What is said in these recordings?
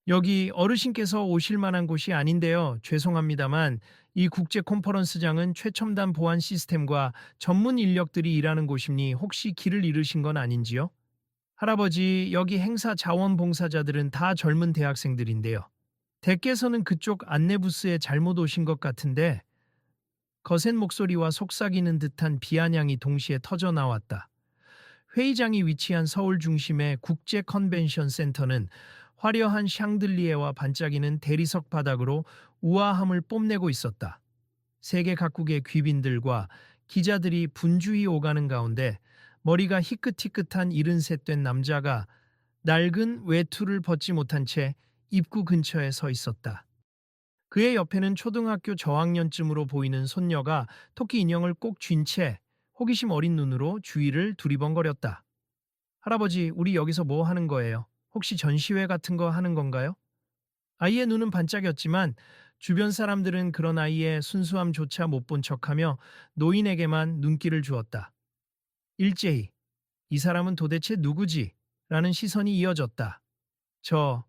여기 어르신께서 오실 만한 곳이 아닌데요. 죄송합니다만 이 국제 컨퍼런스장은 최첨단 보안 시스템과 전문 인력들이 일하는 곳이니 혹시 길을 잃으신 건 아닌지요? 할아버지, 여기 행사 자원봉사자들은 다 젊은 대학생들인데요. 댁께서는 그쪽 안내 부스에 잘못 오신 것 같은데 거센 목소리와 속삭이는 듯한 비아냥이 동시에 터져 나왔다. 회의장이 위치한 서울 중심의 국제 컨벤션 센터는 화려한 샹들리에와 반짝이는 대리석 바닥으로 우아함을 뽐내고 있었다. 세계 각국의 귀빈들과 기자들이 분주히 오가는 가운데 머리가 희끗희끗한 73 된 남자가 낡은 외투를 벗지 못한 채 입구 근처에 서 있었다. 그의 옆에는 초등학교 저학년쯤으로 보이는 손녀가 토끼 인형을 꼭 쥔 채 호기심 어린 눈으로 주위를 두리번거렸다. 할아버지, 우리 여기서 뭐 하는 거예요? 혹시 전시회 같은 거 하는 건가요? 아이의 눈은 반짝였지만 주변 사람들은 그런 아이의 순수함조차 못 본 척하며 노인에게만 눈길을 주었다. 일제히 이 사람은 도대체 누구지? 라는 시선이 이어졌다.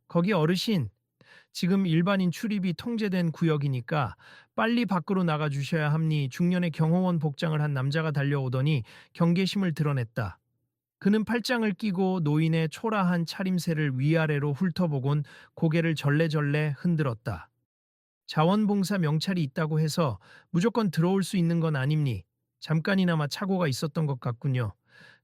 거기 어르신. 지금 일반인 출입이 통제된 구역이니까 빨리 밖으로 나가 주셔야 합니. 중년의 경호원 복장을 한 남자가 달려오더니 경계심을 드러냈다. 그는 팔짱을 끼고 노인의 초라한 차림새를 위아래로 훑어보곤 고개를 절레절레 흔들었다. 자원봉사 명찰이 있다고 해서 무조건 들어올 수 있는 건 아닙니. 잠깐이나마 착오가 있었던 것 같군요.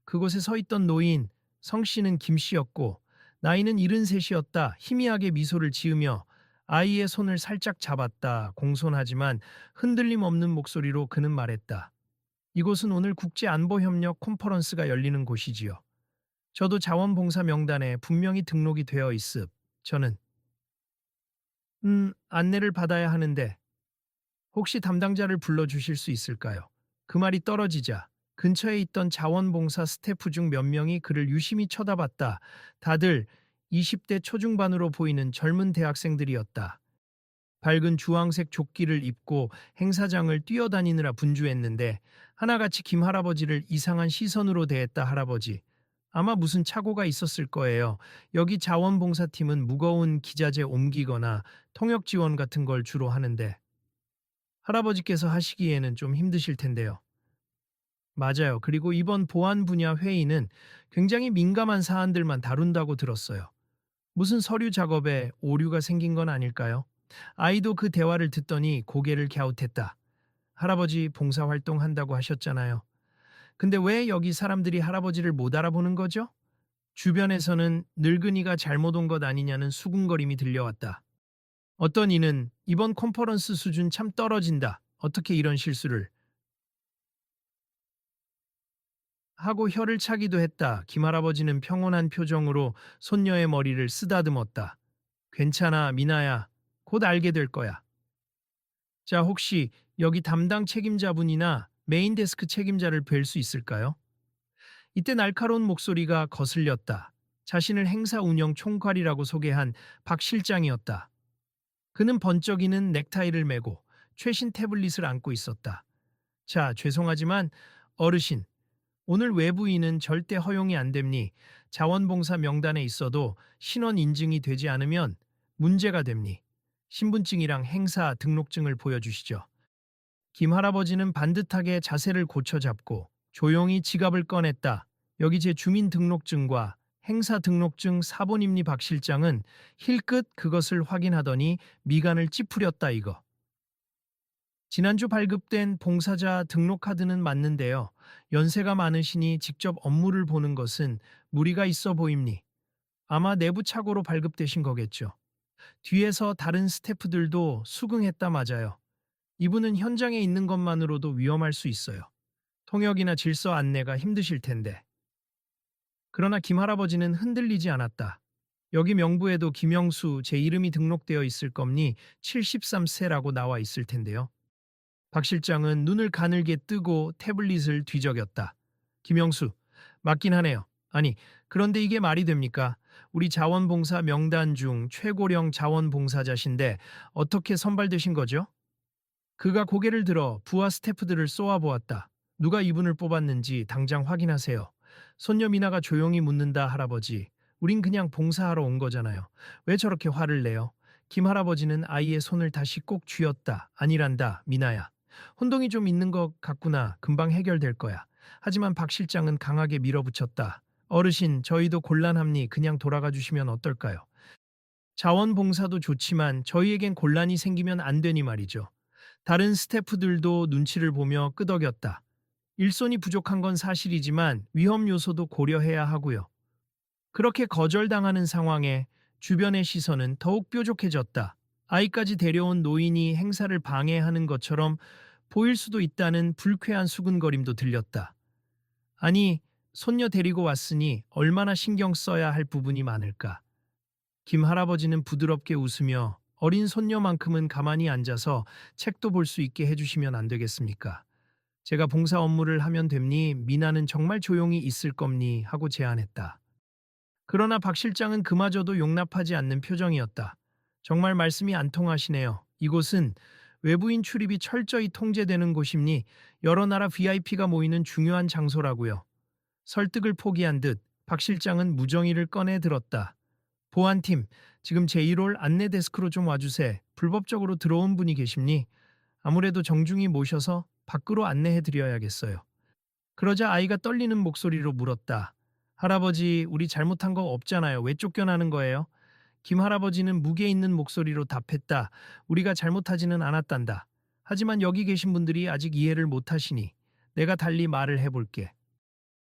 그곳에 서 있던 노인, 성씨는 김씨였고 나이는 73이었다. 희미하게 미소를 지으며 아이의 손을 살짝 잡았다. 공손하지만 흔들림 없는 목소리로 그는 말했다. 이곳은 오늘 국제안보협력 컨퍼런스가 열리는 곳이지요. 저도 자원봉사 명단에 분명히 등록이 되어 있습. 저는 안내를 받아야 하는데 혹시 담당자를 불러주실 수 있을까요? 그 말이 떨어지자 근처에 있던 자원봉사 스태프 중 몇 명이 그를 유심히 쳐다봤다. 다들 20대 초중반으로 보이는 젊은 대학생들이었다. 밝은 주황색 조끼를 입고 행사장을 뛰어다니느라 분주했는데 하나같이 김 할아버지를 이상한 시선으로 대했다. 할아버지. 아마 무슨 착오가 있었을 거예요. 여기 자원봉사팀은 무거운 기자재 옮기거나 통역 지원 같은 걸 주로 하는데 할아버지께서 하시기에는 좀 힘드실 텐데요. 맞아요. 그리고 이번 보안 분야 회의는 굉장히 민감한 사안들만 다룬다고 들었어요. 무슨 서류 작업에 오류가 생긴 건 아닐까요? 아이도 그 대화를 듣더니 고개를 갸웃했다. 할아버지 봉사활동 한다고 하셨잖아요. 근데 왜 여기 사람들이 할아버지를 못 알아보는 거죠? 주변에서는 늙은이가 잘못 온 것 아니냐는 수군거림이 들려왔다. 어떤 이는 이번 컨퍼런스 수준 참 떨어진다. 어떻게 이런 실수를 하고 혀를 차기도 했다. 김할아버지는 평온한 표정으로 손녀의 머리를 쓰다듬었다. 괜찮아, 미나야. 곧 알게 될 거야. 자, 혹시 여기 담당 책임자분이나 메인 데스크 책임자를 뵐 수 있을까요? 이때 날카로운 목소리가 거슬렸다. 자신을 행사 운영 총괄이라고 소개한 박 실장이었다. 그는 번쩍이는 넥타이를 메고 최신 태블릿을 안고 있었다. 자, 죄송하지만 어르신, 오늘 외부인은 절대 허용이 안 됩니. 자원봉사 명단에 있어도 신원 인증이 되지 않으면 문제가 됩니. 신분증이랑 행사 등록증을 보여주시죠. 김 할아버지는 반듯하게 자세를 고쳐잡고 조용히 지갑을 꺼냈다. 여기 제 주민등록증과 행사 등록증 사본입니. 박 실장은 힐끗 그것을 확인하더니 미간을 찌푸렸다. 이거. 지난주 발급된 봉사자 등록 카드는 맞는데요. 연세가 많으시니 직접 업무를 보는 것은 무리가 있어 보입니. 아마 내부 착오로 발급되신 거겠죠. 뒤에서 다른 스태프들도 수긍했다. 맞아요. 이분은 현장에 있는 것만으로도 위험할 수 있어요. 통역이나 질서 안내가 힘드실 텐데. 그러나 김 할아버지는 흔들리지 않았다. 여기 명부에도 김영수 제 이름이 등록되어 있을 겁니. 73세라고 나와 있을 텐데요. 박 실장은 눈을 가늘게 뜨고 태블릿을 뒤적였다. 김영수, 맞긴 하네요. 아니, 그런데 이게 말이 됩니까? 우리 자원봉사 명단 중 최고령 자원봉사자신데 어떻게 선발되신 거죠? 그가 고개를 들어 부하 스태프들을 쏘아보았다. 누가 이분을 뽑았는지 당장 확인하세요. 손녀 미나가 조용히 묻는다. 할아버지. 우린 그냥 봉사하러 온 거잖아요. 왜 저렇게 화를 내요? 김 할아버지는 아이의 손을 다시 꼭 쥐었다. 아니란다, 미나야. 혼동이 좀 있는 것 같구나. 금방 해결될 거야. 하지만 박 실장은 강하게 밀어붙였다. 어르신, 저희도 곤란합니. 그냥 돌아가 주시면 어떨까요? 자원봉사도 좋지만 저희에겐 곤란이 생기면 안 되니 말이죠. 다른 스태프들도 눈치를 보며 끄덕였다. 일손이 부족한 건 사실이지만 위험 요소도 고려해야 하고요. 그렇게 거절당하는 상황에 주변의 시선은 더욱 뾰족해졌다. 아이까지 데려온 노인이 행사를 방해하는 것처럼 보일 수도 있다는 불쾌한 수군거림도 들렸다. 아니, 손녀 데리고 왔으니 얼마나 신경 써야 할 부분이 많을까. 김 할아버지는 부드럽게 웃으며 어린 손녀만큼은 가만히 앉아서 책도 볼 수 있게 해주시면 안 되겠습니까? 제가 봉사 업무를 하면 됩니? 미나는 정말 조용히 있을 겁니? 하고 제안했다. 그러나 박 실장은 그마저도 용납하지 않는 표정이었다. 정말 말씀이 안 통하시네요. 이곳은 외부인 출입이 철저히 통제되는 곳입니 여러 나라 VIP가 모이는 중요한 장소라고요. 설득을 포기한 듯 박 실장은 무정의를 꺼내 들었다. 보안팀, 지금 제1홀 안내 데스크로 좀 와주세. 불법적으로 들어온 분이 계십니? 아무래도 정중히 모셔서 밖으로 안내해 드려야겠어요. 그러자 아이가 떨리는 목소리로 물었다. 할아버지, 우리 잘못한 거 없잖아요. 왜 쫓겨나는 거예요? 김 할아버지는 무게 있는 목소리로 답했다. 우리가 잘못하지는 않았단다. 하지만 여기 계신 분들이 아직 이해를 못하시니 내가 달리 말을 해볼게.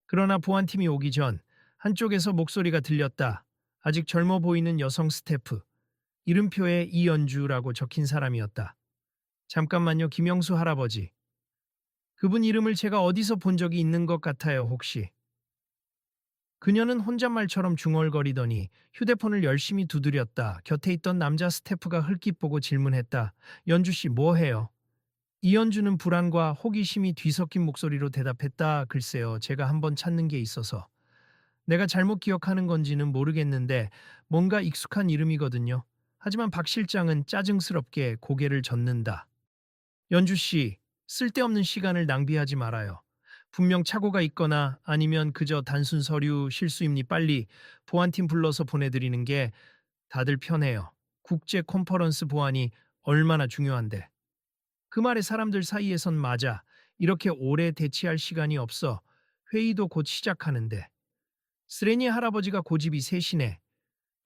그러나 보안팀이 오기 전 한쪽에서 목소리가 들렸다. 아직 젊어 보이는 여성 스태프. 이름표에 이연주라고 적힌 사람이었다. 잠깐만요, 김영수 할아버지. 그분 이름을 제가 어디서 본 적이 있는 것 같아요, 혹시. 그녀는 혼잣말처럼 중얼거리더니 휴대폰을 열심히 두드렸다. 곁에 있던 남자 스태프가 흘낏 보고 질문했다. 연주 씨 뭐 해요? 이연주는 불안과 호기심이 뒤섞인 목소리로 대답했다. 글쎄요, 제가 한번 찾는 게 있어서. 내가 잘못 기억하는 건지는 모르겠는데 뭔가 익숙한 이름이거든요. 하지만 박 실장은 짜증스럽게 고개를 젓는다. 연주 씨, 쓸데없는 시간을 낭비하지 말아요. 분명 착오가 있거나 아니면 그저 단순 서류 실수임니 빨리 보안팀 불러서 보내드리는 게 다들 편해요. 국제 컨퍼런스 보안이 얼마나 중요한데. 그 말에 사람들 사이에선 맞아. 이렇게 오래 대치할 시간이 없어. 회의도 곧 시작하는데. 스레니 할아버지가 고집이 세시네.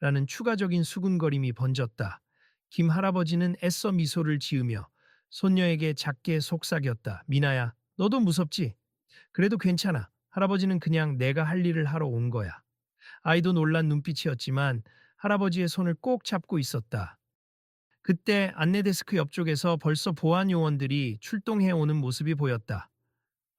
라는 추가적인 수군거림이 번졌다. 김 할아버지는 애써 미소를 지으며 손녀에게 작게 속삭였다. 미나야, 너도 무섭지? 그래도 괜찮아. 할아버지는 그냥 내가 할 일을 하러 온 거야. 아이도 놀란 눈빛이었지만 할아버지의 손을 꼭 잡고 있었다. 그때 안내데스크 옆쪽에서 벌써 보안 요원들이 출동해 오는 모습이 보였다.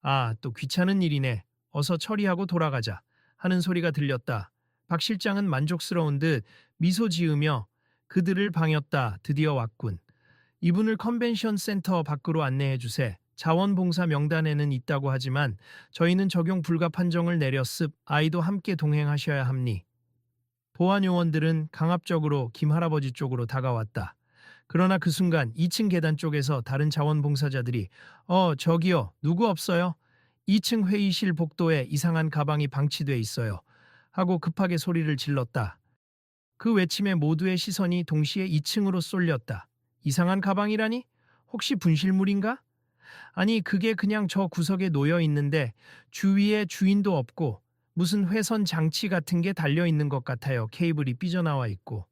아, 또 귀찮은 일이네. 어서 처리하고 돌아가자. 하는 소리가 들렸다. 박 실장은 만족스러운 듯 미소 지으며 그들을 방였다. 드디어 왔군. 이분을 컨벤션 센터 밖으로 안내해 주세. 자원봉사 명단에는 있다고 하지만 저희는 적용 불가 판정을 내렸습. 아이도 함께 동행하셔야 합니. 보안 요원들은 강압적으로 김 할아버지 쪽으로 다가왔다. 그러나 그 순간 2층 계단 쪽에서 다른 자원봉사자들이 저기요, 누구 없어요? 2층 회의실 복도에 이상한 가방이 방치돼 있어요. 하고 급하게 소리를 질렀다. 그 외침에 모두의 시선이 동시에 2층으로 쏠렸다. 이상한 가방이라니? 혹시 분실물인가? 아니, 그게 그냥 저 구석에 놓여 있는데 주위에 주인도 없고 무슨 회선 장치 같은 게 달려 있는 것 같아요. 케이블이 삐져나와 있고.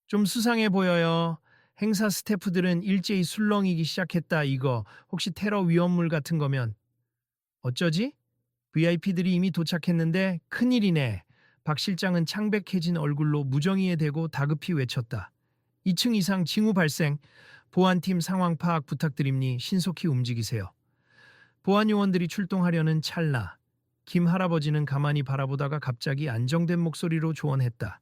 좀 수상해 보여요. 행사 스태프들은 일제히 술렁이기 시작했다. 이거 혹시 테러 위험물 같은 거면. 어쩌지? VIP들이 이미 도착했는데 큰일이네. 박 실장은 창백해진 얼굴로 무정의에 대고 다급히 외쳤다. 2층 이상 징후 발생. 보안팀 상황 파악 부탁드립니. 신속히 움직이세요. 보안 요원들이 출동하려는 찰나. 김 할아버지는 가만히 바라보다가 갑자기 안정된 목소리로 조언했다.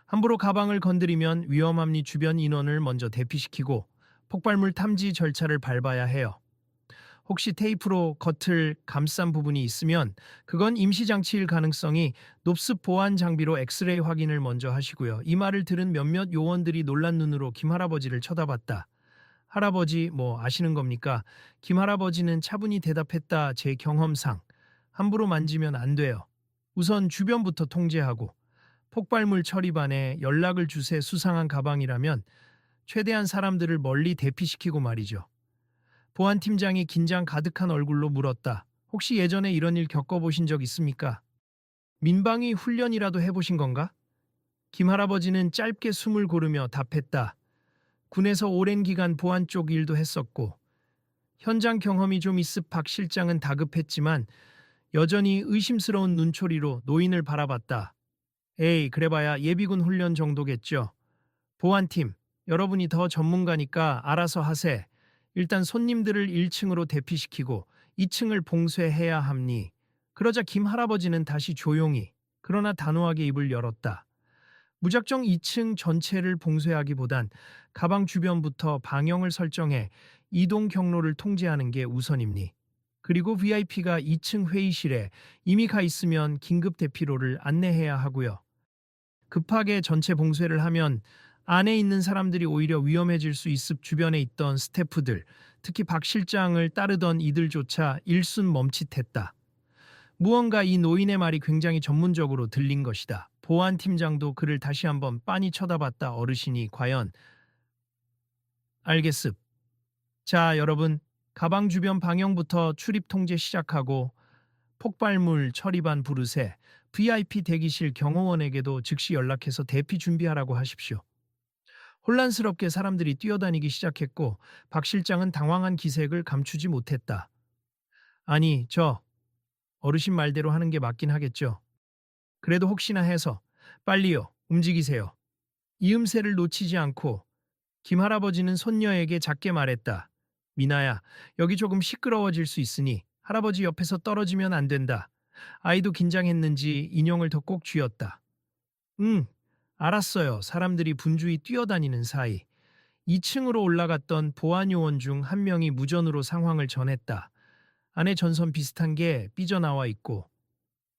함부로 가방을 건드리면 위험함니. 주변 인원을 먼저 대피시키고 폭발물 탐지 절차를 밟아야 해요. 혹시 테이프로 겉을 감싼 부분이 있으면 그건 임시장치일 가능성이 높습. 보안 장비로 엑스레이 확인을 먼저 하시고요. 이 말을 들은 몇몇 요원들이 놀란 눈으로 김 할아버지를 쳐다봤다. 할아버지 뭐 아시는 겁니까? 김 할아버지는 차분히 대답했다. 제 경험상 함부로 만지면 안 돼요. 우선 주변부터 통제하고 폭발물 처리반에 연락을 주세 수상한 가방이라면 최대한 사람들을 멀리 대피시키고 말이죠. 보안팀장이 긴장 가득한 얼굴로 물었다. 혹시 예전에 이런 일 겪어보신 적 있습니까? 민방위 훈련이라도 해보신 건가? 김 할아버지는 짧게 숨을 고르며 답했다. 군에서 오랜 기간 보안 쪽 일도 했었고 현장 경험이 좀 있습. 박 실장은 다급했지만 여전히 의심스러운 눈초리로 노인을 바라봤다. 에이, 그래봐야 예비군 훈련 정도겠죠. 보안팀, 여러분이 더 전문가니까 알아서 하세. 일단 손님들을 1층으로 대피시키고 2층을 봉쇄해야 합니. 그러자 김 할아버지는 다시 조용히 그러나 단호하게 입을 열었다. 무작정 2층 전체를 봉쇄하기보단 가방 주변부터 방형을 설정해 이동 경로를 통제하는 게 우선입니. 그리고 VIP가 2층 회의실에 이미 가 있으면 긴급 대피로를 안내해야 하고요. 급하게 전체 봉쇄를 하면 안에 있는 사람들이 오히려 위험해질 수 있습. 주변에 있던 스태프들, 특히 박 실장을 따르던 이들조차 일순 멈칫했다. 무언가 이 노인의 말이 굉장히 전문적으로 들린 것이다. 보안팀장도 그를 다시 한번 빤히 쳐다봤다. 어르신이 과연 알겠습. 자, 여러분, 가방 주변 방형부터 출입 통제 시작하고 폭발물 처리반 부르세 VIP 대기실 경호원에게도 즉시 연락해서 대피 준비하라고 하십시오. 혼란스럽게 사람들이 뛰어다니기 시작했고 박 실장은 당황한 기색을 감추지 못했다. 아니, 저 어르신 말대로 하는 게 맞긴 하겠죠. 그래도 혹시나 해서 빨리요, 움직이세요. 이음새를 놓치지 않고 김 할아버지는 손녀에게 작게 말했다. 미나야, 여기 조금 시끄러워질 수 있으니 할아버지 옆에서 떨어지면 안 된다. 아이도 긴장했는지 인형을 더 꼭 쥐었다. 응, 알았어요. 사람들이 분주히 뛰어다니는 사이 2층으로 올라갔던 보안요원 중 한 명이 무전으로 상황을 전했다. 안에 전선 비슷한 게 삐져나와 있고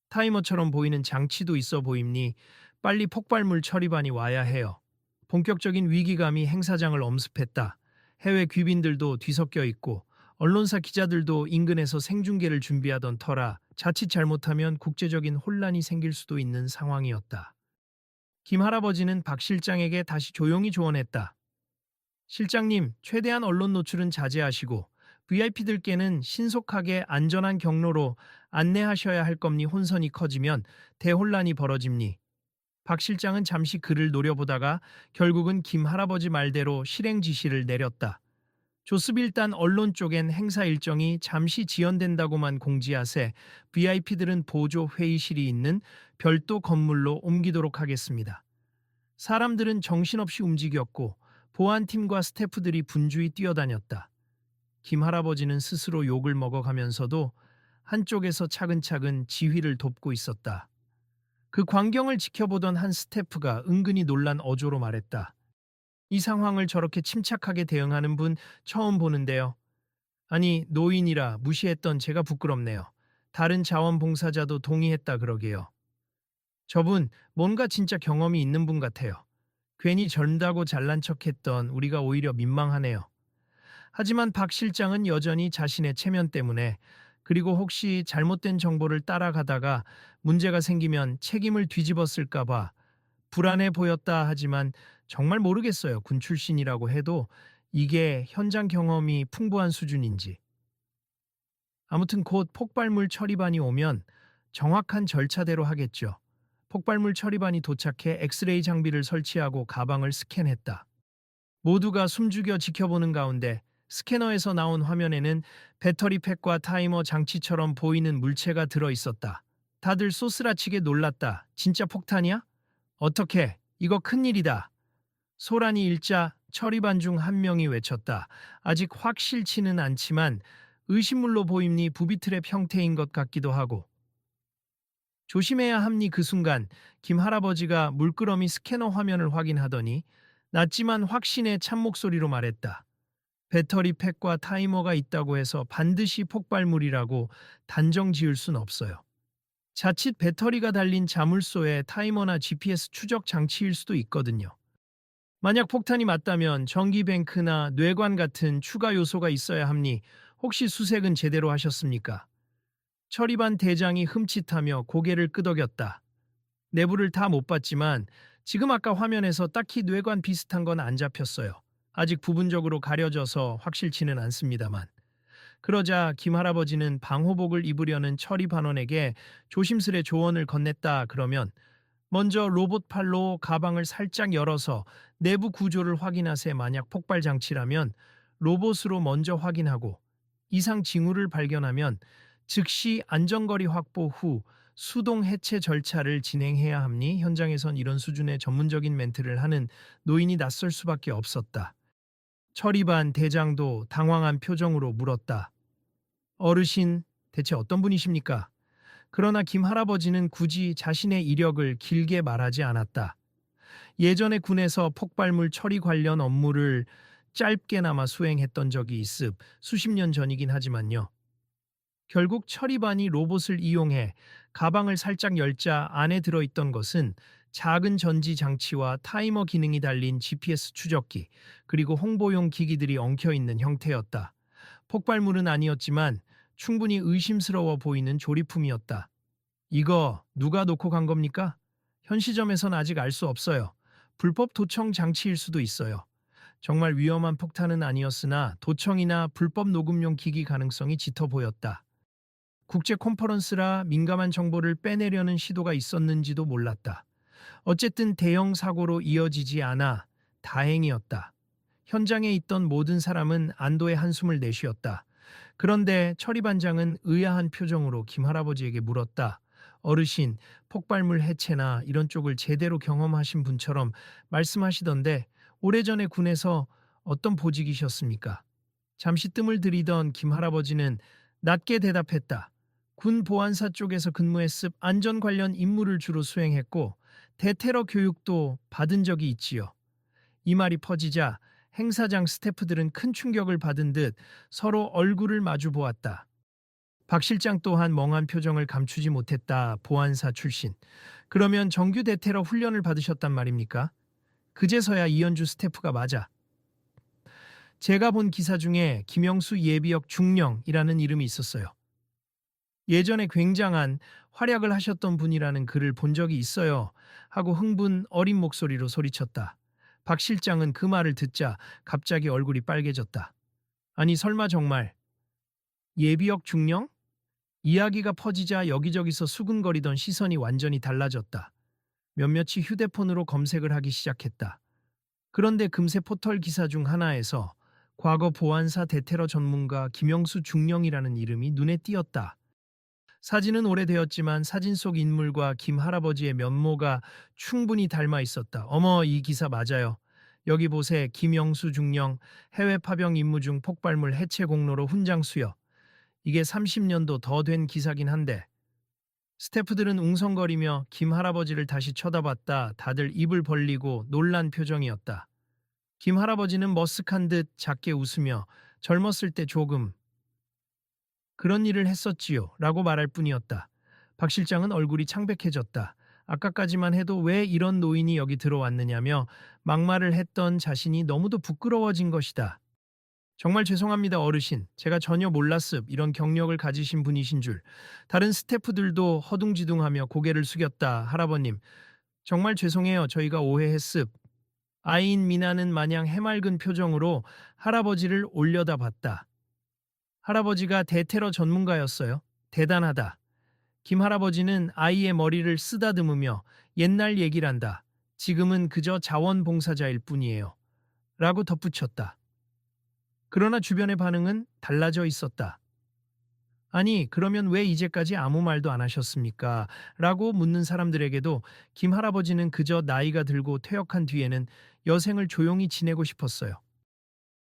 타이머처럼 보이는 장치도 있어 보임니 빨리 폭발물 처리반이 와야 해요. 본격적인 위기감이 행사장을 엄습했다. 해외 귀빈들도 뒤섞여 있고 언론사 기자들도 인근에서 생중계를 준비하던 터라 자칫 잘못하면 국제적인 혼란이 생길 수도 있는 상황이었다. 김 할아버지는 박 실장에게 다시 조용히 조언했다. 실장님, 최대한 언론 노출은 자제하시고 VIP들께는 신속하게 안전한 경로로 안내하셔야 할 겁니. 혼선이 커지면 대혼란이 벌어집니. 박 실장은 잠시 그를 노려보다가 결국은 김 할아버지 말대로 실행 지시를 내렸다. 조습 일단 언론 쪽엔 행사 일정이 잠시 지연된다고만 공지하세 VIP들은 보조 회의실이 있는 별도 건물로 옮기도록 하겠습니다. 사람들은 정신없이 움직였고 보안팀과 스태프들이 분주히 뛰어다녔다. 김 할아버지는 스스로 욕을 먹어가면서도 한쪽에서 차근차근 지휘를 돕고 있었다. 그 광경을 지켜보던 한 스태프가 은근히 놀란 어조로 말했다. 이 상황을 저렇게 침착하게 대응하는 분 처음 보는데요. 아니, 노인이라 무시했던 제가 부끄럽네요. 다른 자원봉사자도 동의했다 그러게요. 저분 뭔가 진짜 경험이 있는 분 같아요. 괜히 젊다고 잘난 척했던 우리가 오히려 민망하네요. 하지만 박 실장은 여전히 자신의 체면 때문에 그리고 혹시 잘못된 정보를 따라가다가 문제가 생기면 책임을 뒤집었을까 봐 불안해 보였다. 하지만 정말 모르겠어요. 군 출신이라고 해도 이게 현장 경험이 풍부한 수준인지. 아무튼 곧 폭발물 처리반이 오면 정확한 절차대로 하겠죠. 폭발물 처리반이 도착해 엑스레이 장비를 설치하고 가방을 스캔했다. 모두가 숨죽여 지켜보는 가운데 스캐너에서 나온 화면에는 배터리 팩과 타이머 장치처럼 보이는 물체가 들어 있었다. 다들 소스라치게 놀랐다. 진짜 폭탄이야? 어떻게? 이거 큰일이다. 소란이 일자 처리반 중 한 명이 외쳤다. 아직 확실치는 않지만 의심물로 보임니 부비트랩 형태인 것 같기도 하고. 조심해야 합니. 그 순간 김 할아버지가 물끄러미 스캐너 화면을 확인하더니 낮지만 확신의 참목소리로 말했다. 배터리 팩과 타이머가 있다고 해서 반드시 폭발물이라고 단정 지을 순 없어요. 자칫 배터리가 달린 자물쇠의 타이머나 GPS 추적 장치일 수도 있거든요. 만약 폭탄이 맞다면 전기뱅크나 뇌관 같은 추가 요소가 있어야 합니. 혹시 수색은 제대로 하셨습니까? 처리반 대장이 흠칫하며 고개를 끄덕였다. 내부를 다 못 봤지만 지금 아까 화면에서 딱히 뇌관 비슷한 건 안 잡혔어요. 아직 부분적으로 가려져서 확실치는 않습니다만. 그러자 김 할아버지는 방호복을 입으려는 철이 반원에게 조심스레 조언을 건넸다 그러면 먼저 로봇 팔로 가방을 살짝 열어서 내부 구조를 확인하세. 만약 폭발 장치라면 로봇으로 먼저 확인하고 이상 징후를 발견하면 즉시 안전거리 확보 후 수동 해체 절차를 진행해야 합니. 현장에선 이런 수준의 전문적인 멘트를 하는 노인이 낯설 수밖에 없었다. 철이반 대장도 당황한 표정으로 물었다. 어르신, 대체 어떤 분이십니까? 그러나 김 할아버지는 굳이 자신의 이력을 길게 말하지 않았다. 예전에 군에서 폭발물 처리 관련 업무를 짧게나마 수행했던 적이 있습 수십 년 전이긴 하지만요. 결국 처리반이 로봇을 이용해 가방을 살짝 열자 안에 들어있던 것은 작은 전지 장치와 타이머 기능이 달린 GPS 추적기, 그리고 홍보용 기기들이 엉켜있는 형태였다. 폭발물은 아니었지만 충분히 의심스러워 보이는 조립품이었다. 이거 누가 놓고 간 겁니까? 현 시점에선 아직 알 수 없어요. 불법 도청 장치일 수도 있어요. 정말 위험한 폭탄은 아니었으나 도청이나 불법 녹음용 기기 가능성이 짙어 보였다. 국제 컨퍼런스라 민감한 정보를 빼내려는 시도가 있었는지도 몰랐다. 어쨌든 대형 사고로 이어지지 않아 다행이었다. 현장에 있던 모든 사람은 안도의 한숨을 내쉬었다. 그런데 처리반장은 의아한 표정으로 김 할아버지에게 물었다. 어르신, 폭발물 해체나 이런 쪽을 제대로 경험하신 분처럼 말씀하시던데 오래전에 군에서 어떤 보직이셨습니까? 잠시 뜸을 들이던 김 할아버지는 낮게 대답했다. 군 보안사 쪽에서 근무했습. 안전 관련 임무를 주로 수행했고 대테러 교육도 받은 적이 있지요. 이 말이 퍼지자 행사장 스태프들은 큰 충격을 받은 듯 서로 얼굴을 마주 보았다. 박 실장 또한 멍한 표정을 감추지 못했다. 보안사 출신. 그러면 정규 대테러 훈련을 받으셨단 말입니까? 그제서야 이현주 스태프가 맞아. 제가 본 기사 중에 김영수 예비역 중령이라는 이름이 있었어요. 예전에 굉장한 활약을 하셨던 분이라는 글을 본 적이 있어요. 하고 흥분 어린 목소리로 소리쳤다. 박 실장은 그 말을 듣자 갑자기 얼굴이 빨개졌다. 아니 설마 정말 예비역 중령? 이야기가 퍼지자 여기저기서 수근거리던 시선이 완전히 달라졌다. 몇몇이 휴대폰으로 검색을 하기 시작했다. 그런데 금세 포털 기사 중 하나에서 과거 보안사 대테러 전문가 김영수 중령이라는 이름이 눈에 띄었다. 사진은 오래되었지만 사진 속 인물과 김 할아버지의 면모가 충분히 닮아 있었다. 어머, 이 기사 맞아요. 여기 보세. 김영수 중령 해외 파병 임무 중 폭발물 해체 공로로 훈장 수여. 이게 30년도 더 된 기사긴 한데. 스태프들은 웅성거리며 김 할아버지를 다시 쳐다봤다. 다들 입을 벌리고 놀란 표정이었다. 김 할아버지는 머쓱한 듯 작게 웃으며 젊었을 때 조금 그런 일을 했었지요 라고 말할 뿐이었다. 박 실장은 얼굴이 창백해졌다. 아까까지만 해도 왜 이런 노인이 여기 들어왔느냐며 막말을 했던 자신이 너무도 부끄러워진 것이다. 정말 죄송합니다 어르신. 제가 전혀 몰랐습. 이런 경력을 가지신 분이신 줄. 다른 스태프들도 허둥지둥하며 고개를 숙였다. 할아버님. 정말 죄송해요. 저희가 오해했습. 아이인 미나는 마냥 해맑은 표정으로 할아버지를 올려다봤다. 할아버지가 대테러 전문가였어요. 대단하다. 김 할아버지는 아이의 머리를 쓰다듬으며 옛날 얘기란다. 지금은 그저 자원봉사자일 뿐이에요. 라고 덧붙였다. 그러나 주변의 반응은 달라져 있었다. 아니, 그러면 왜 이제까지 아무 말도 안 하셨습니까? 라고 묻는 사람들에게도 김 할아버지는 그저 나이가 들고 퇴역한 뒤에는 여생을 조용히 지내고 싶었어요.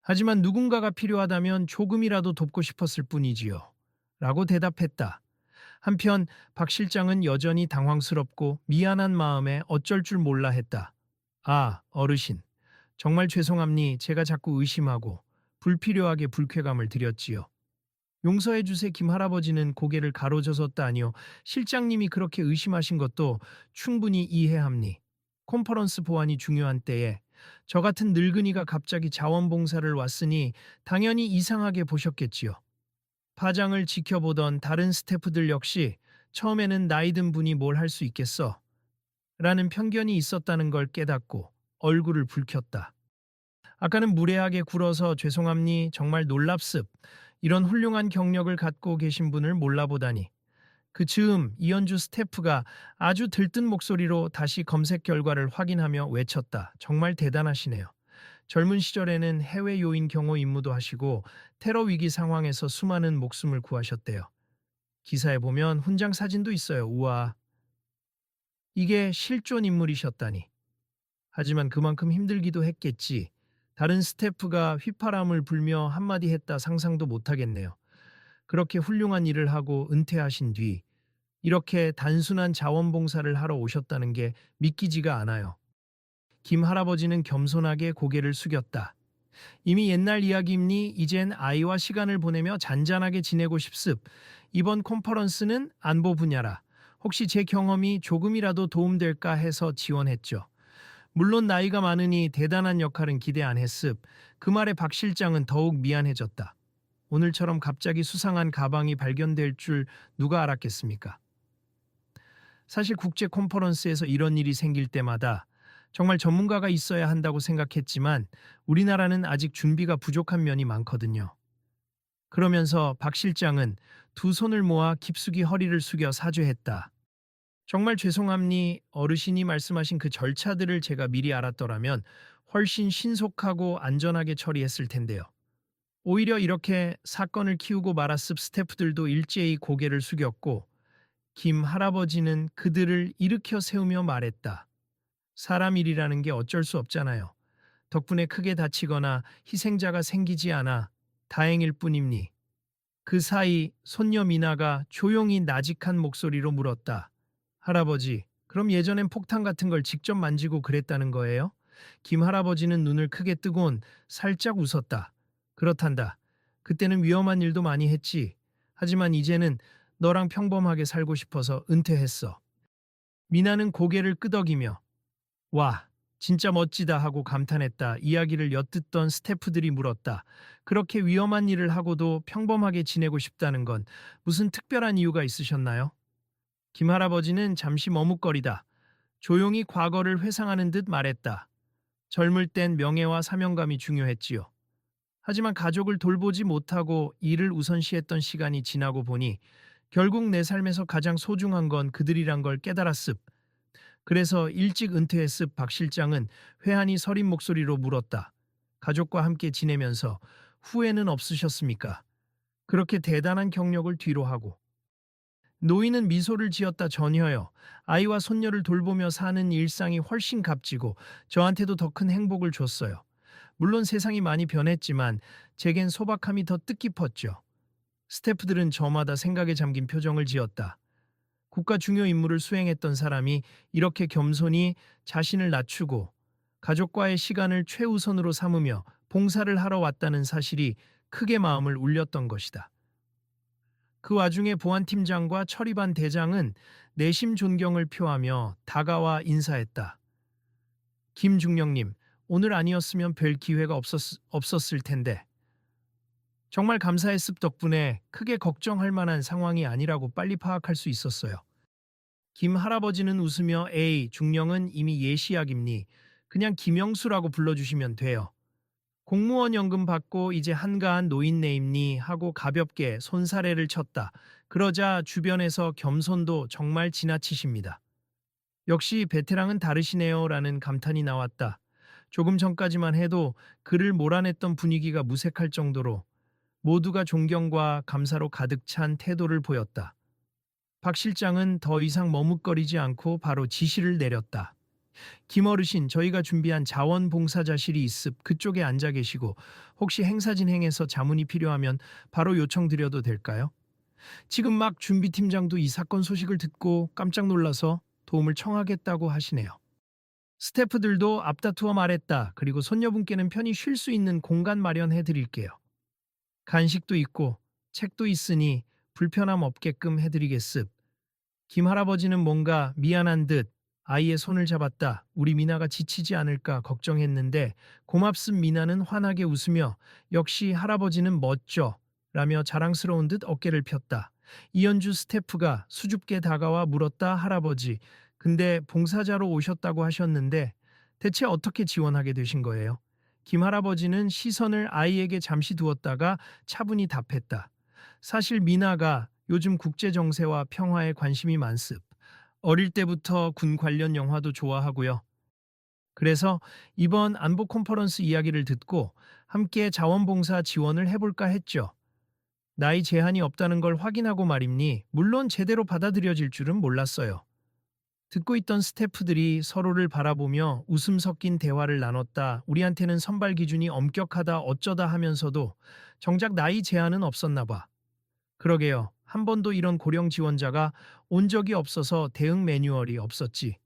하지만 누군가가 필요하다면 조금이라도 돕고 싶었을 뿐이지요. 라고 대답했다. 한편 박 실장은 여전히 당황스럽고 미안한 마음에 어쩔 줄 몰라 했다. 아, 어르신. 정말 죄송합니. 제가 자꾸 의심하고 불필요하게 불쾌감을 드렸지요. 용서해 주세. 김 할아버지는 고개를 가로저었다니요. 실장님이 그렇게 의심하신 것도 충분히 이해합니. 컨퍼런스 보안이 중요한 때에 저 같은 늙은이가 갑자기 자원봉사를 왔으니 당연히 이상하게 보셨겠지요. 파장을 지켜보던 다른 스태프들 역시 처음에는 나이 든 분이 뭘 할 수 있겠어. 라는 편견이 있었다는 걸 깨닫고 얼굴을 붉혔다. 아까는 무례하게 굴어서 죄송합니 정말 놀랍습. 이런 훌륭한 경력을 갖고 계신 분을 몰라보다니. 그 즈음 이현주 스태프가 아주 들뜬 목소리로 다시 검색 결과를 확인하며 외쳤다. 정말 대단하시네요. 젊은 시절에는 해외 요인 경호 임무도 하시고 테러 위기 상황에서 수많은 목숨을 구하셨대요. 기사에 보면 훈장 사진도 있어요. 우와. 이게 실존 인물이셨다니. 하지만 그만큼 힘들기도 했겠지. 다른 스태프가 휘파람을 불며 한마디 했다 상상도 못하겠네요. 그렇게 훌륭한 일을 하고 은퇴하신 뒤 이렇게 단순한 자원봉사를 하러 오셨다는 게 믿기지가 않아요. 김 할아버지는 겸손하게 고개를 숙였다. 이미 옛날 이야기입니 이젠 아이와 시간을 보내며 잔잔하게 지내고 싶습. 이번 컨퍼런스는 안보 분야라. 혹시 제 경험이 조금이라도 도움될까 해서 지원했죠. 물론 나이가 많으니 대단한 역할은 기대 안 했습. 그 말에 박 실장은 더욱 미안해졌다. 오늘처럼 갑자기 수상한 가방이 발견될 줄 누가 알았겠습니까? 사실 국제 컨퍼런스에서 이런 일이 생길 때마다 정말 전문가가 있어야 한다고 생각했지만 우리나라는 아직 준비가 부족한 면이 많거든요. 그러면서 박 실장은 두 손을 모아 깊숙이 허리를 숙여 사죄했다. 정말 죄송합니 어르신이 말씀하신 그 절차들을 제가 미리 알았더라면 훨씬 신속하고 안전하게 처리했을 텐데요. 오히려 이렇게 사건을 키우고 말았습. 스태프들도 일제히 고개를 숙였고 김 할아버지는 그들을 일으켜 세우며 말했다. 사람 일이라는 게 어쩔 수 없잖아요. 덕분에 크게 다치거나 희생자가 생기지 않아 다행일 뿐입니. 그 사이 손녀 미나가 조용히 나직한 목소리로 물었다. 할아버지, 그럼 예전엔 폭탄 같은 걸 직접 만지고 그랬다는 거예요? 김 할아버지는 눈을 크게 뜨곤 살짝 웃었다. 그렇단다. 그때는 위험한 일도 많이 했지. 하지만 이제는 너랑 평범하게 살고 싶어서 은퇴했어. 미나는 고개를 끄덕이며 와, 진짜 멋지다 하고 감탄했다. 이야기를 엿듣던 스태프들이 물었다. 그렇게 위험한 일을 하고도 평범하게 지내고 싶다는 건 무슨 특별한 이유가 있으셨나요? 김 할아버지는 잠시 머뭇거리다. 조용히 과거를 회상하는 듯 말했다. 젊을 땐 명예와 사명감이 중요했지요. 하지만 가족을 돌보지 못하고 일을 우선시했던 시간이 지나고 보니 결국 내 삶에서 가장 소중한 건 그들이란 걸 깨달았습. 그래서 일찍 은퇴했습. 박 실장은 회한이 서린 목소리로 물었다. 가족과 함께 지내면서 후회는 없으셨습니까? 그렇게 대단한 경력을 뒤로 하고. 노인은 미소를 지었다. 전혀요. 아이와 손녀를 돌보며 사는 일상이 훨씬 값지고 저한테도 더 큰 행복을 줬어요. 물론 세상이 많이 변했지만 제겐 소박함이 더 뜻깊었죠. 스태프들은 저마다 생각에 잠긴 표정을 지었다. 국가 중요 임무를 수행했던 사람이 이렇게 겸손히 자신을 낮추고 가족과의 시간을 최우선으로 삼으며 봉사를 하러 왔다는 사실이 크게 마음을 울렸던 것이다. 그 와중에 보안팀장과 처리반 대장은 내심 존경을 표하며 다가와 인사했다. 김중령님, 오늘 아니었으면 뵐 기회가 없었을 텐데. 정말 감사했습. 덕분에 크게 걱정할 만한 상황이 아니라고 빨리 파악할 수 있었어요. 김 할아버지는 웃으며 에이, 중령은 이미 예시약입니. 그냥 김영수라고 불러주시면 돼요. 공무원 연금 받고 이제 한가한 노인네입니 하고 가볍게 손사래를 쳤다. 그러자 주변에서 겸손도 정말 지나치십니다. 역시 베테랑은 다르시네요 라는 감탄이 나왔다. 조금 전까지만 해도 그를 몰아냈던 분위기가 무색할 정도로 모두가 존경과 감사로 가득 찬 태도를 보였다. 박 실장은 더 이상 머뭇거리지 않고 바로 지시를 내렸다. 김 어르신, 저희가 준비한 자원봉사자실이 있습. 그쪽에 앉아 계시고 혹시 행사 진행에서 자문이 필요하면 바로 요청드려도 될까요? 지금 막 준비팀장도 이 사건 소식을 듣고 깜짝 놀라서 도움을 청하겠다고 하시네요. 스태프들도 앞다투어 말했다. 그리고 손녀분께는 편히 쉴 수 있는 공간 마련해 드릴게요. 간식도 있고 책도 있으니 불편함 없게끔 해드리겠습. 김 할아버지는 뭔가 미안한 듯 아이의 손을 잡았다. 우리 미나가 지치지 않을까 걱정했는데 고맙습. 미나는 환하게 웃으며 역시 할아버지는 멋져 라며 자랑스러운 듯 어깨를 폈다. 이현주 스태프가 수줍게 다가와 물었다. 할아버지, 근데 봉사자로 오셨다고 하셨는데 대체 어떻게 지원하게 되신 거예요? 김할아버지는 시선을 아이에게 잠시 두었다가 차분히 답했다. 사실 미나가 요즘 국제 정세와 평화에 관심이 많습. 어릴 때부터 군 관련 영화도 좋아하고요. 그래서 이번 안보 컨퍼런스 이야기를 듣고 함께 자원봉사 지원을 해볼까 했죠. 나이 제한이 없다는 걸 확인하고 말입니. 물론 제대로 받아들여질 줄은 몰랐어요. 듣고 있던 스태프들이 서로를 바라보며 웃음 섞인 대화를 나눴다. 우리한테는 선발 기준이 엄격하다 어쩌다 하면서도 정작 나이 제한은 없었나 봐. 그러게요. 한 번도 이런 고령 지원자가 온 적이 없어서 대응 매뉴얼이 없었지.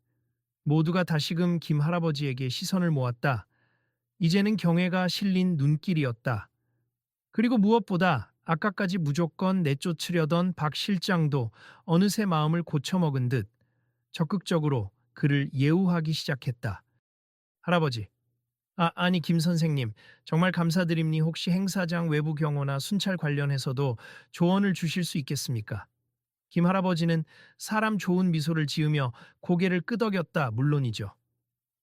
모두가 다시금 김 할아버지에게 시선을 모았다. 이제는 경애가 실린 눈길이었다. 그리고 무엇보다 아까까지 무조건 내쫓으려던 박 실장도 어느새 마음을 고쳐먹은 듯 적극적으로 그를 예우하기 시작했다. 할아버지, 아니 김 선생님, 정말 감사드립니. 혹시 행사장 외부 경호나 순찰 관련해서도 조언을 주실 수 있겠습니까? 김 할아버지는 사람 좋은 미소를 지으며 고개를 끄덕였다. 물론이죠.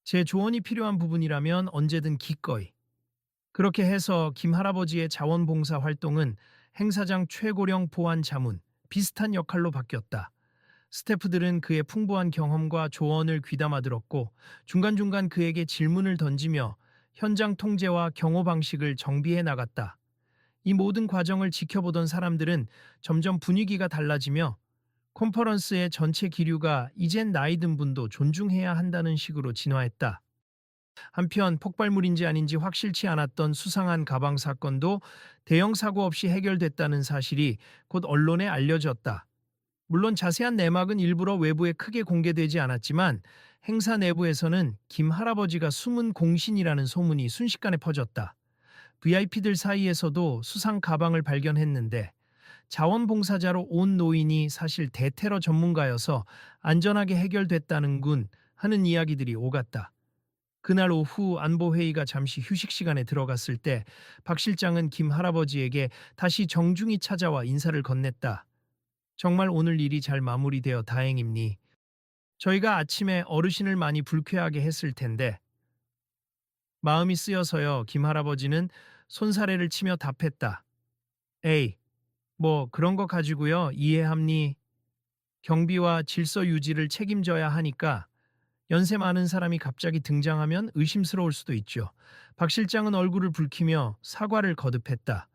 제 조언이 필요한 부분이라면 언제든 기꺼이. 그렇게 해서 김 할아버지의 자원봉사 활동은 행사장 최고령 보안 자문, 비슷한 역할로 바뀌었다. 스태프들은 그의 풍부한 경험과 조언을 귀담아 들었고 중간중간 그에게 질문을 던지며 현장 통제와 경호 방식을 정비해 나갔다. 이 모든 과정을 지켜보던 사람들은 점점 분위기가 달라지며 컨퍼런스의 전체 기류가 이젠 나이 든 분도 존중해야 한다는 식으로 진화했다. 한편 폭발물인지 아닌지 확실치 않았던 수상한 가방 사건도 대형 사고 없이 해결됐다는 사실이 곧 언론에 알려졌다. 물론 자세한 내막은 일부러 외부에 크게 공개되지 않았지만 행사 내부에서는 김 할아버지가 숨은 공신이라는 소문이 순식간에 퍼졌다. VIP들 사이에서도 수상 가방을 발견했는데 자원봉사자로 온 노인이 사실 대테러 전문가여서 안전하게 해결됐다는군 하는 이야기들이 오갔다. 그날 오후 안보회의가 잠시 휴식 시간에 들어갔을 때 박 실장은 김 할아버지에게 다시 정중히 찾아와 인사를 건넸다. 정말 오늘 일이 잘 마무리되어 다행입니. 저희가 아침에 어르신을 많이 불쾌하게 했을 텐데 마음이 쓰여서요. 김 할아버지는 손사래를 치며 답했다. 에이, 뭐 그런 거 가지고요. 이해합니. 경비와 질서 유지를 책임져야 하니까 연세 많은 사람이 갑자기 등장하면 의심스러울 수도 있죠. 박 실장은 얼굴을 붉히며 사과를 거듭했다.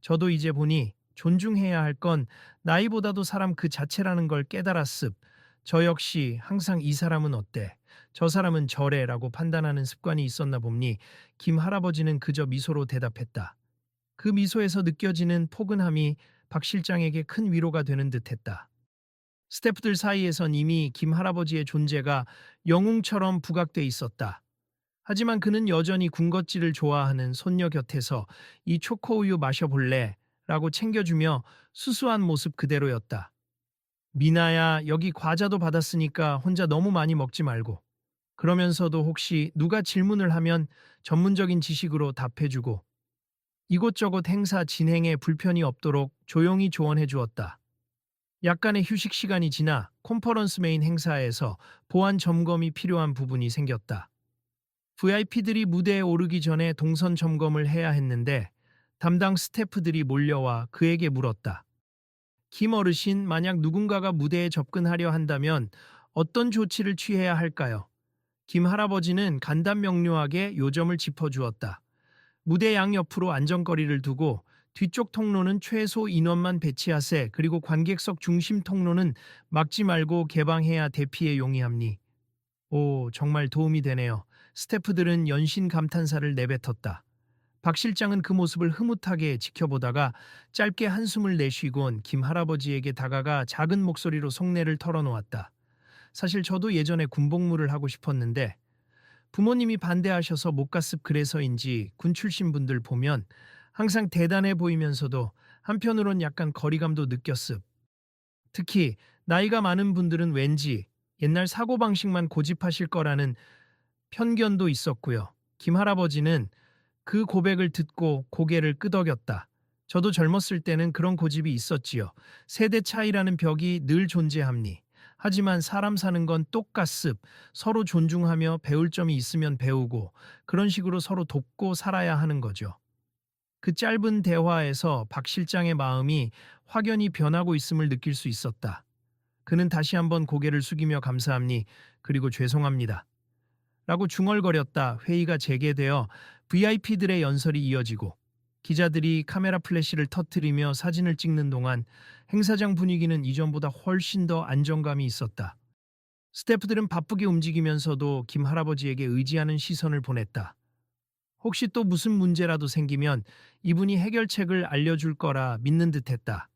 저도 이제 보니 존중해야 할 건 나이보다도 사람 그 자체라는 걸 깨달았습. 저 역시 항상 이 사람은 어때? 저 사람은 저래라고 판단하는 습관이 있었나 봅니. 김 할아버지는 그저 미소로 대답했다. 그 미소에서 느껴지는 포근함이 박 실장에게 큰 위로가 되는 듯했다. 스태프들 사이에선 이미 김 할아버지의 존재가 영웅처럼 부각돼 있었다. 하지만 그는 여전히 군것질을 좋아하는 손녀 곁에서 이 초코우유 마셔볼래? 라고 챙겨주며 수수한 모습 그대로였다. 미나야, 여기 과자도 받았으니까 혼자 너무 많이 먹지 말고. 그러면서도 혹시 누가 질문을 하면 전문적인 지식으로 답해주고 이곳저곳 행사 진행에 불편이 없도록 조용히 조언해 주었다. 약간의 휴식 시간이 지나 컨퍼런스 메인 행사에서 보안 점검이 필요한 부분이 생겼다. VIP들이 무대에 오르기 전에 동선 점검을 해야 했는데 담당 스태프들이 몰려와 그에게 물었다. 김 어르신, 만약 누군가가 무대에 접근하려 한다면 어떤 조치를 취해야 할까요? 김 할아버지는 간단명료하게 요점을 짚어주었다. 무대 양옆으로 안전거리를 두고 뒤쪽 통로는 최소 인원만 배치하세. 그리고 관객석 중심 통로는 막지 말고 개방해야 대피에 용이합니. 오, 정말 도움이 되네요. 스태프들은 연신 감탄사를 내뱉었다. 박 실장은 그 모습을 흐뭇하게 지켜보다가 짧게 한숨을 내쉬곤 김 할아버지에게 다가가 작은 목소리로 속내를 털어놓았다. 사실 저도 예전에 군복무를 하고 싶었는데 부모님이 반대하셔서 못 갔습. 그래서인지 군 출신 분들 보면 항상 대단해 보이면서도 한편으론 약간 거리감도 느꼈습. 특히 나이가 많은 분들은 왠지 옛날 사고방식만 고집하실 거라는 편견도 있었고요. 김 할아버지는 그 고백을 듣고 고개를 끄덕였다. 저도 젊었을 때는 그런 고집이 있었지요. 세대 차이라는 벽이 늘 존재합니. 하지만 사람 사는 건 똑같습. 서로 존중하며 배울 점이 있으면 배우고 그런 식으로 서로 돕고 살아야 하는 거죠. 그 짧은 대화에서 박 실장의 마음이 확연히 변하고 있음을 느낄 수 있었다. 그는 다시 한번 고개를 숙이며 감사합니 그리고 죄송합니다. 라고 중얼거렸다. 회의가 재개되어 VIP들의 연설이 이어지고 기자들이 카메라 플래시를 터뜨리며 사진을 찍는 동안 행사장 분위기는 이전보다 훨씬 더 안정감이 있었다. 스태프들은 바쁘게 움직이면서도 김 할아버지에게 의지하는 시선을 보냈다. 혹시 또 무슨 문제라도 생기면 이분이 해결책을 알려줄 거라 믿는 듯했다.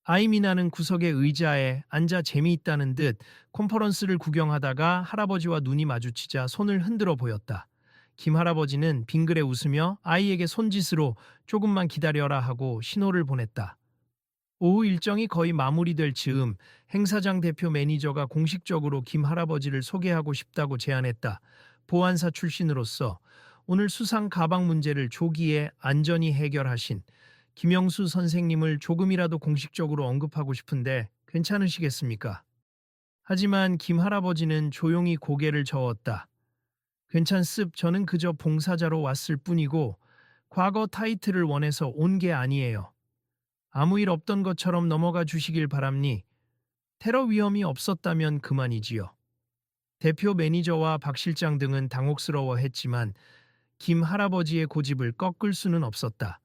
아이미나는 구석의 의자에 앉아 재미있다는 듯 컨퍼런스를 구경하다가 할아버지와 눈이 마주치자 손을 흔들어 보였다. 김 할아버지는 빙그레 웃으며 아이에게 손짓으로 조금만 기다려라 하고 신호를 보냈다. 오후 일정이 거의 마무리될 즈음 행사장 대표 매니저가 공식적으로 김 할아버지를 소개하고 싶다고 제안했다. 보안사 출신으로서 오늘 수상 가방 문제를 조기에 안전히 해결하신 김영수 선생님을 조금이라도 공식적으로 언급하고 싶은데 괜찮으시겠습니까? 하지만 김 할아버지는 조용히 고개를 저었다. 괜찮습. 저는 그저 봉사자로 왔을 뿐이고 과거 타이틀을 원해서 온 게 아니에요. 아무 일 없던 것처럼 넘어가 주시길 바랍니. 테러 위험이 없었다면 그만이지요. 대표 매니저와 박 실장 등은 당혹스러워했지만 김 할아버지의 고집을 꺾을 수는 없었다.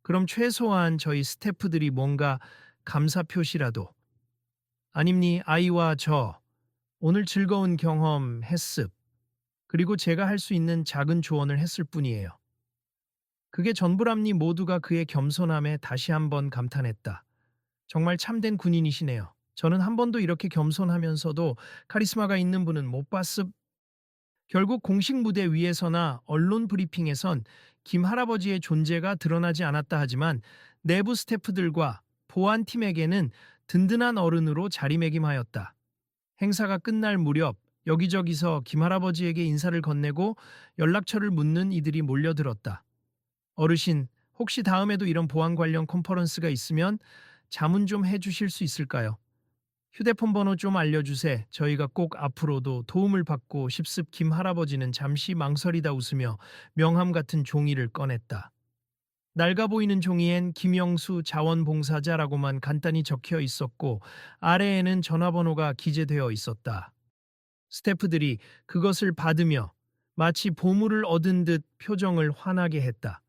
그럼 최소한 저희 스태프들이 뭔가 감사 표시라도. 아닙니 아이와 저 오늘 즐거운 경험 했습. 그리고 제가 할 수 있는 작은 조언을 했을 뿐이에요. 그게 전부랍니. 모두가 그의 겸손함에 다시 한번 감탄했다. 정말 참된 군인이시네요. 저는 한 번도 이렇게 겸손하면서도 카리스마가 있는 분은 못 봤습. 결국 공식 무대 위에서나 언론 브리핑에선 김 할아버지의 존재가 드러나지 않았다 하지만 내부 스태프들과 보안팀에게는 든든한 어른으로 자리매김하였다. 행사가 끝날 무렵 여기저기서 김 할아버지에게 인사를 건네고 연락처를 묻는 이들이 몰려들었다. 어르신, 혹시 다음에도 이런 보안 관련 컨퍼런스가 있으면 자문 좀 해주실 수 있을까요? 휴대폰 번호 좀 알려주세. 저희가 꼭 앞으로도 도움을 받고 싶습. 김 할아버지는 잠시 망설이다 웃으며 명함 같은 종이를 꺼냈다. 낡아 보이는 종이엔 김영수 자원봉사자라고만 간단히 적혀 있었고 아래에는 전화번호가 기재되어 있었다. 스태프들이 그것을 받으며 마치 보물을 얻은 듯 표정을 환하게 했다.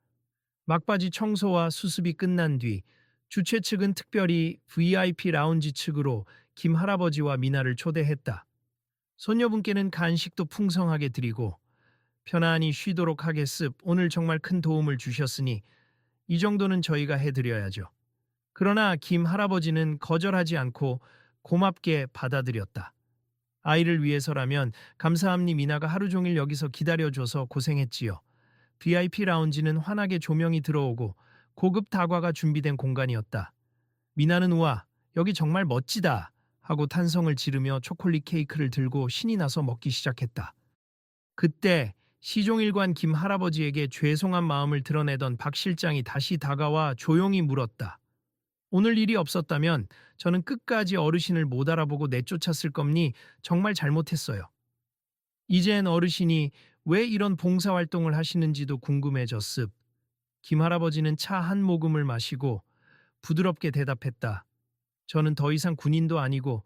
막바지 청소와 수습이 끝난 뒤 주최 측은 특별히 VIP 라운지 측으로 김 할아버지와 미나를 초대했다. 손녀분께는 간식도 풍성하게 드리고 편안히 쉬도록 하겠습. 오늘 정말 큰 도움을 주셨으니 이 정도는 저희가 해드려야죠. 그러나 김 할아버지는 거절하지 않고 고맙게 받아들였다. 아이를 위해서라면 감사합니. 미나가 하루 종일 여기서 기다려줘서 고생했지요. VIP 라운지는 환하게 조명이 들어오고 고급 다과가 준비된 공간이었다. 미나는 우와, 여기 정말 멋지다 하고 탄성을 지르며 초콜릿 케이크를 들고 신이 나서 먹기 시작했다. 그때 시종일관 김 할아버지에게 죄송한 마음을 드러내던 박 실장이 다시 다가와 조용히 물었다. 오늘 일이 없었다면 저는 끝까지 어르신을 못 알아보고 내쫓았을 겁니. 정말 잘못했어요. 이젠 어르신이 왜 이런 봉사활동을 하시는지도 궁금해졌습. 김 할아버지는 차 한 모금을 마시고 부드럽게 대답했다. 저는 더 이상 군인도 아니고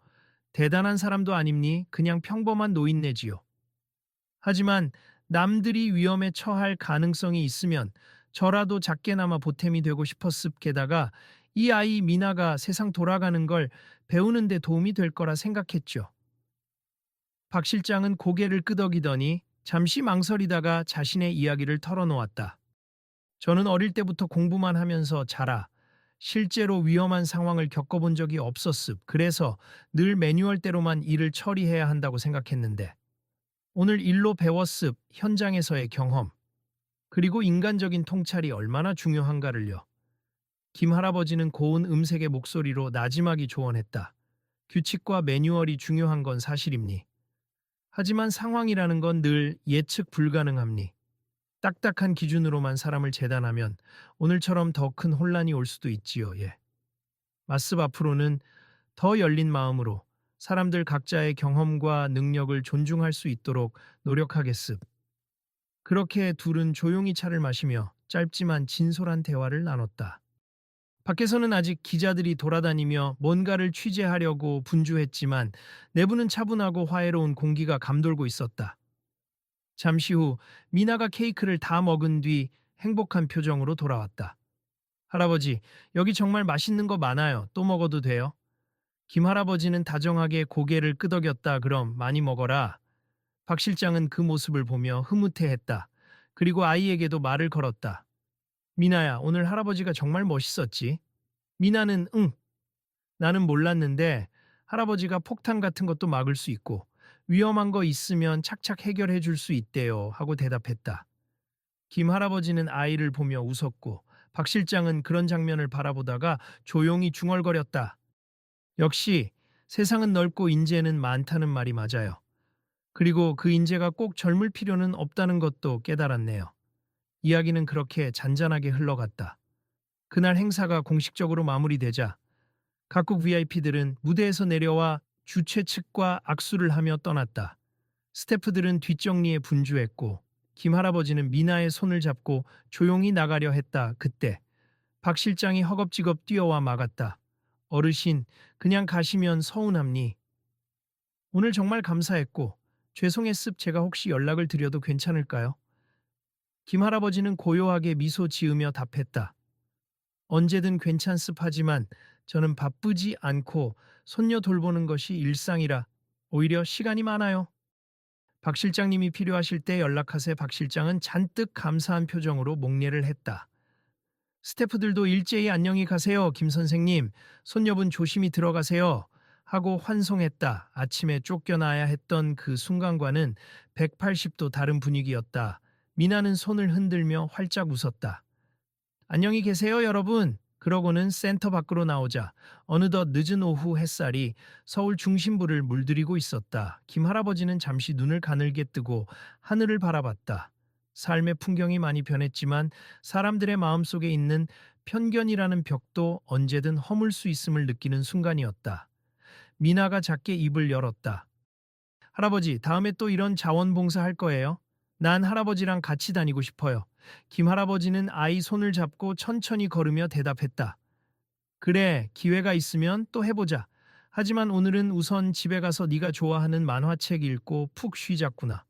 대단한 사람도 아닙니. 그냥 평범한 노인네지요. 하지만 남들이 위험에 처할 가능성이 있으면 저라도 작게나마 보탬이 되고 싶었습. 게다가 이 아이 미나가 세상 돌아가는 걸 배우는 데 도움이 될 거라 생각했죠. 박 실장은 고개를 끄덕이더니 잠시 망설이다가 자신의 이야기를 털어놓았다. 저는 어릴 때부터 공부만 하면서 자라 실제로 위험한 상황을 겪어본 적이 없었습. 그래서 늘 매뉴얼대로만 일을 처리해야 한다고 생각했는데 오늘 일로 배웠습. 현장에서의 경험 그리고 인간적인 통찰이 얼마나 중요한가를요. 김 할아버지는 고운 음색의 목소리로 나지막이 조언했다. 규칙과 매뉴얼이 중요한 건 사실입니. 하지만 상황이라는 건 늘 예측 불가능합니. 딱딱한 기준으로만 사람을 재단하면 오늘처럼 더 큰 혼란이 올 수도 있지요. 예. 마습 앞으로는 더 열린 마음으로 사람들 각자의 경험과 능력을 존중할 수 있도록 노력하겠습. 그렇게 둘은 조용히 차를 마시며 짧지만 진솔한 대화를 나눴다. 밖에서는 아직 기자들이 돌아다니며 뭔가를 취재하려고 분주했지만 내부는 차분하고 화해로운 공기가 감돌고 있었다. 잠시 후 미나가 케이크를 다 먹은 뒤 행복한 표정으로 돌아왔다. 할아버지, 여기 정말 맛있는 거 많아요. 또 먹어도 돼요? 김 할아버지는 다정하게 고개를 끄덕였다. 그럼 많이 먹어라. 박 실장은 그 모습을 보며 흐뭇해했다. 그리고 아이에게도 말을 걸었다. 미나야, 오늘 할아버지가 정말 멋있었지? 미나는 응. 나는 몰랐는데 할아버지가 폭탄 같은 것도 막을 수 있고 위험한 거 있으면 착착 해결해 줄 수 있대요 하고 대답했다. 김 할아버지는 아이를 보며 웃었고 박 실장은 그런 장면을 바라보다가 조용히 중얼거렸다. 역시 세상은 넓고 인재는 많다는 말이 맞아요. 그리고 그 인재가 꼭 젊을 필요는 없다는 것도 깨달았네요. 이야기는 그렇게 잔잔하게 흘러갔다. 그날 행사가 공식적으로 마무리되자 각국 VIP들은 무대에서 내려와 주최 측과 악수를 하며 떠났다. 스태프들은 뒷정리에 분주했고 김 할아버지는 미나의 손을 잡고 조용히 나가려 했다. 그때 박 실장이 허겁지겁 뛰어와 막았다. 어르신, 그냥 가시면 서운합니. 오늘 정말 감사했고 죄송했습. 제가 혹시 연락을 드려도 괜찮을까요? 김 할아버지는 고요하게 미소 지으며 답했다. 언제든 괜찮습. 하지만 저는 바쁘지 않고 손녀 돌보는 것이 일상이라 오히려 시간이 많아요. 박 실장님이 필요하실 때 연락하세. 박 실장은 잔뜩 감사한 표정으로 목례를 했다. 스태프들도 일제히 안녕히 가세요. 김 선생님, 손녀분 조심히 들어가세요. 하고 환송했다. 아침에 쫓겨나야 했던 그 순간과는 180도 다른 분위기였다. 미나는 손을 흔들며 활짝 웃었다. 안녕히 계세요, 여러분. 그러고는 센터 밖으로 나오자 어느덧 늦은 오후 햇살이 서울 중심부를 물들이고 있었다. 김 할아버지는 잠시 눈을 가늘게 뜨고 하늘을 바라봤다. 삶의 풍경이 많이 변했지만 사람들의 마음속에 있는 편견이라는 벽도 언제든 허물 수 있음을 느끼는 순간이었다. 미나가 작게 입을 열었다. 할아버지, 다음에 또 이런 자원봉사 할 거예요? 난 할아버지랑 같이 다니고 싶어요. 김 할아버지는 아이 손을 잡고 천천히 걸으며 대답했다. 그래, 기회가 있으면 또 해보자. 하지만 오늘은 우선 집에 가서 네가 좋아하는 만화책 읽고 푹 쉬자꾸나.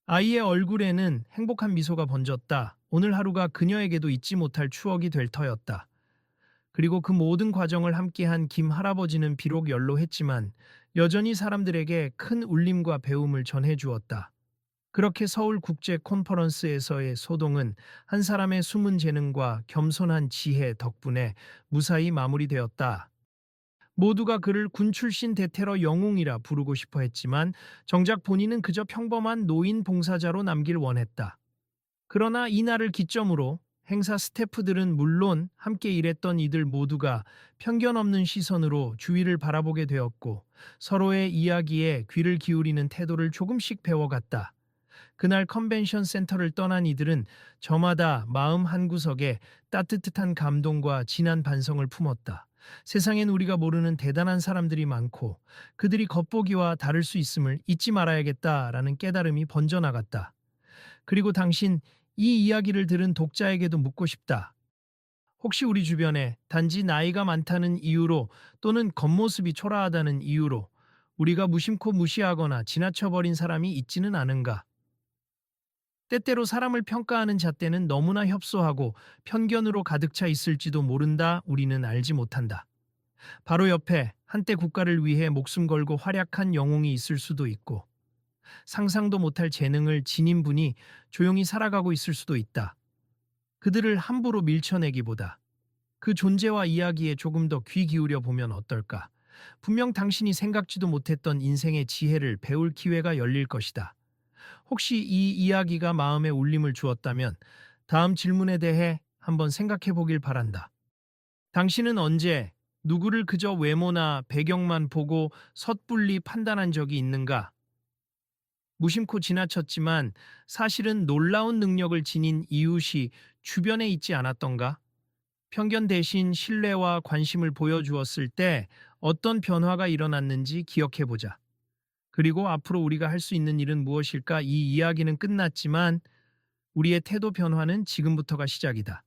아이의 얼굴에는 행복한 미소가 번졌다. 오늘 하루가 그녀에게도 잊지 못할 추억이 될 터였다. 그리고 그 모든 과정을 함께한 김 할아버지는 비록 연로했지만 여전히 사람들에게 큰 울림과 배움을 전해주었다. 그렇게 서울 국제 컨퍼런스에서의 소동은 한 사람의 숨은 재능과 겸손한 지혜 덕분에 무사히 마무리되었다. 모두가 그를 군 출신 대테러 영웅이라 부르고 싶어 했지만 정작 본인은 그저 평범한 노인 봉사자로 남길 원했다. 그러나 이날을 기점으로 행사 스태프들은 물론 함께 일했던 이들 모두가 편견 없는 시선으로 주위를 바라보게 되었고 서로의 이야기에 귀를 기울이는 태도를 조금씩 배워갔다. 그날 컨벤션 센터를 떠난 이들은 저마다 마음 한구석에 따뜻한 감동과 진한 반성을 품었다. 세상엔 우리가 모르는 대단한 사람들이 많고 그들이 겉보기와 다를 수 있음을 잊지 말아야겠다라는 깨달음이 번져나갔다. 그리고 당신, 이 이야기를 들은 독자에게도 묻고 싶다. 혹시 우리 주변에 단지 나이가 많다는 이유로 또는 겉모습이 초라하다는 이유로 우리가 무심코 무시하거나 지나쳐버린 사람이 있지는 않은가? 때때로 사람을 평가하는 잣대는 너무나 협소하고 편견으로 가득 차 있을지도 모른다. 우리는 알지 못한다. 바로 옆에 한때 국가를 위해 목숨 걸고 활약한 영웅이 있을 수도 있고 상상도 못할 재능을 지닌 분이 조용히 살아가고 있을 수도 있다. 그들을 함부로 밀쳐내기보다 그 존재와 이야기에 조금 더 귀 기울여 보면 어떨까? 분명 당신이 생각지도 못했던 인생의 지혜를 배울 기회가 열릴 것이다. 혹시 이 이야기가 마음에 울림을 주었다면 다음 질문에 대해 한번 생각해 보길 바란다. 당신은 언제 누구를 그저 외모나 배경만 보고 섣불리 판단한 적이 있는가? 무심코 지나쳤지만 사실은 놀라운 능력을 지닌 이웃이 주변에 있지 않았던가? 편견 대신 신뢰와 관심을 보여주었을 때 어떤 변화가 일어났는지 기억해 보자. 그리고 앞으로 우리가 할 수 있는 일은 무엇일까? 이 이야기는 끝났지만 우리의 태도 변화는 지금부터가 시작이다.